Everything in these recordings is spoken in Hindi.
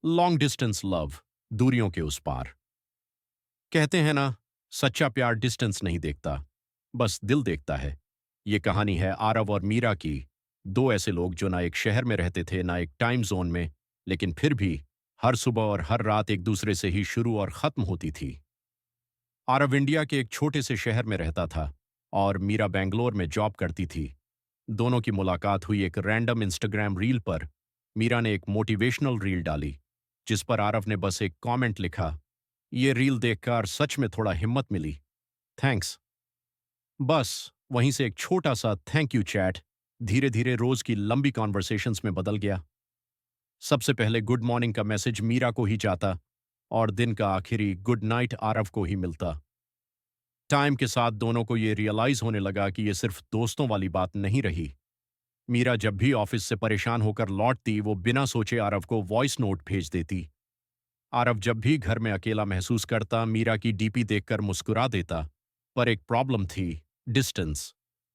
लॉन्ग डिस्टेंस लव, दूरियों के उस पार। कहते हैं ना, सच्चा प्यार डिस्टेंस नहीं देखता, बस दिल देखता है। ये कहानी है आरव और मीरा की, दो ऐसे लोग जो ना एक शहर में रहते थे ना एक टाइम जोन में, लेकिन फिर भी हर सुबह और हर रात एक दूसरे से ही शुरू और खत्म होती थी। आरव इंडिया के एक छोटे से शहर में रहता था और मीरा बेंगलोर में जॉब करती थी। दोनों की मुलाकात हुई एक रैंडम इंस्टाग्राम रील पर। मीरा ने एक मोटिवेशनल रील डाली, जिस पर आरव ने बस एक कमेंट लिखा। ये रील देखकर सच में थोड़ा हिम्मत मिली। थैंक्स। बस वहीं से एक छोटा सा थैंक यू चैट धीरे धीरे रोज की लंबी कॉन्वर्सेशंस में बदल गया। सबसे पहले गुड मॉर्निंग का मैसेज मीरा को ही जाता और दिन का आखिरी गुड नाइट आरव को ही मिलता। टाइम के साथ दोनों को ये रियलाइज होने लगा कि ये सिर्फ दोस्तों वाली बात नहीं रही। मीरा जब भी ऑफिस से परेशान होकर लौटती, वो बिना सोचे आरव को वॉइस नोट भेज देती। आरव जब भी घर में अकेला महसूस करता, मीरा की डीपी देखकर मुस्कुरा देता। पर एक प्रॉब्लम थी, डिस्टेंस।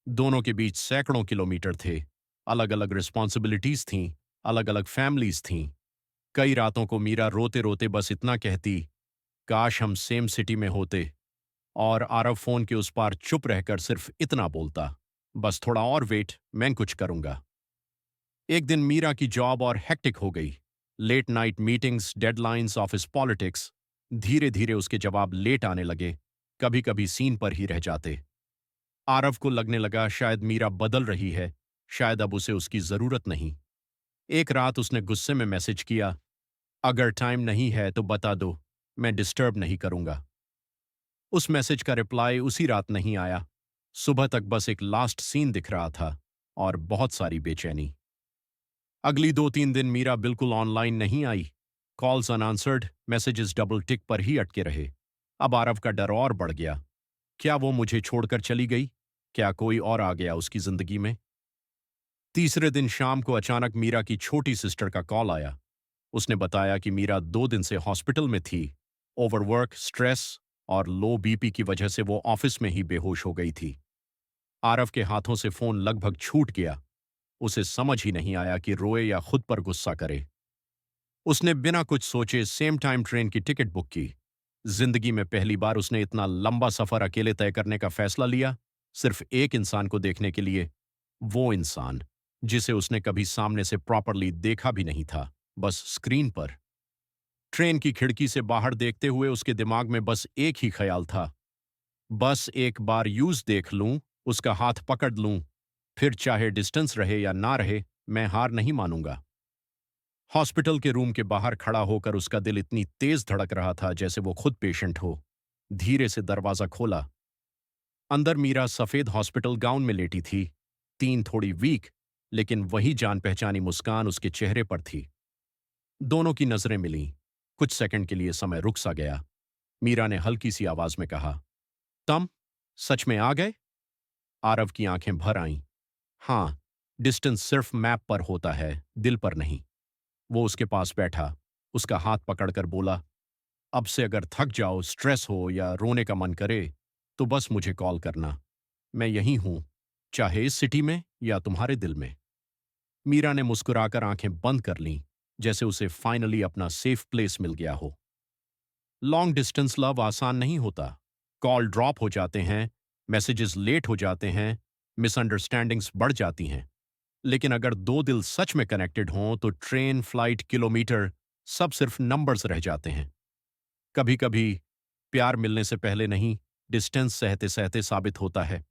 दोनों के बीच सैकड़ों किलोमीटर थे। अलग अलग रिस्पॉन्सिबिलिटीज थीं, अलग अलग फैमिलीज थीं। कई रातों को मीरा रोते रोते बस इतना कहती, काश हम सेम सिटी में होते। और आरव फोन के उस पार चुप रहकर सिर्फ इतना बोलता, बस थोड़ा और वेट, मैं कुछ करूंगा। एक दिन मीरा की जॉब और हेक्टिक हो गई। Late night meetings, deadlines, office politics. धीरे धीरे उसके जवाब लेट आने लगे, कभी कभी सीन पर ही रह जाते। आरव को लगने लगा शायद मीरा बदल रही है, शायद अब उसे उसकी जरूरत नहीं। एक रात उसने गुस्से में मैसेज किया, अगर टाइम नहीं है तो बता दो, मैं डिस्टर्ब नहीं करूंगा। उस मैसेज का रिप्लाई उसी रात नहीं आया। सुबह तक बस एक लास्ट सीन दिख रहा था और बहुत सारी बेचैनी। अगली 2-3 दिन मीरा बिल्कुल ऑनलाइन नहीं आई। Calls unanswered, messages double tick पर ही अटके रहे। अब आरव का डर और बढ़ गया। क्या वो मुझे छोड़कर चली गई? क्या कोई और आ गया उसकी जिंदगी में? तीसरे दिन शाम को अचानक मीरा की छोटी सिस्टर का कॉल आया। उसने बताया कि मीरा 2 दिन से हॉस्पिटल में थी। ओवरवर्क, स्ट्रेस और लो बीपी की वजह से वो ऑफिस में ही बेहोश हो गई थी। आरव के हाथों से फोन लगभग छूट गया। उसे समझ ही नहीं आया कि रोए या खुद पर गुस्सा करे। उसने बिना कुछ सोचे सेम टाइम ट्रेन की टिकट बुक की। जिंदगी में पहली बार उसने इतना लंबा सफर अकेले तय करने का फैसला लिया, सिर्फ एक इंसान को देखने के लिए। वो इंसान जिसे उसने कभी सामने से प्रॉपरली देखा भी नहीं था, बस स्क्रीन पर। ट्रेन की खिड़की से बाहर देखते हुए उसके दिमाग में बस एक ही ख्याल था, बस एक बार यूज देख लूं, उसका हाथ पकड़ लूं, फिर चाहे डिस्टेंस रहे या ना रहे, मैं हार नहीं मानूंगा। हॉस्पिटल के रूम के बाहर खड़ा होकर उसका दिल इतनी तेज धड़क रहा था जैसे वो खुद पेशेंट हो। धीरे से दरवाजा खोला। अंदर मीरा सफेद हॉस्पिटल गाउन में लेटी थी। तीन थोड़ी वीक, लेकिन वही जान पहचानी मुस्कान उसके चेहरे पर थी। दोनों की नजरें मिलीं। कुछ सेकंड के लिए समय रुक सा गया। मीरा ने हल्की सी आवाज में कहा, तम सच में आ गए? आरव की आंखें भर आईं। हाँ, डिस्टेंस सिर्फ मैप पर होता है, दिल पर नहीं। वो उसके पास बैठा, उसका हाथ पकड़कर बोला, अब से अगर थक जाओ, स्ट्रेस हो या रोने का मन करे, तो बस मुझे कॉल करना। मैं यहीं हूं, चाहे इस सिटी में या तुम्हारे दिल में। मीरा ने मुस्कुराकर आंखें बंद कर लीं, जैसे उसे फाइनली अपना सेफ प्लेस मिल गया हो। लॉन्ग डिस्टेंस लव आसान नहीं होता। कॉल ड्रॉप हो जाते हैं, मैसेजेस लेट हो जाते हैं, मिसअंडरस्टैंडिंग्स बढ़ जाती हैं। लेकिन अगर दो दिल सच में कनेक्टेड हों तो ट्रेन, फ्लाइट, किलोमीटर सब सिर्फ नंबर्स रह जाते हैं। कभी कभी प्यार मिलने से पहले नहीं, डिस्टेंस सहते सहते साबित होता है।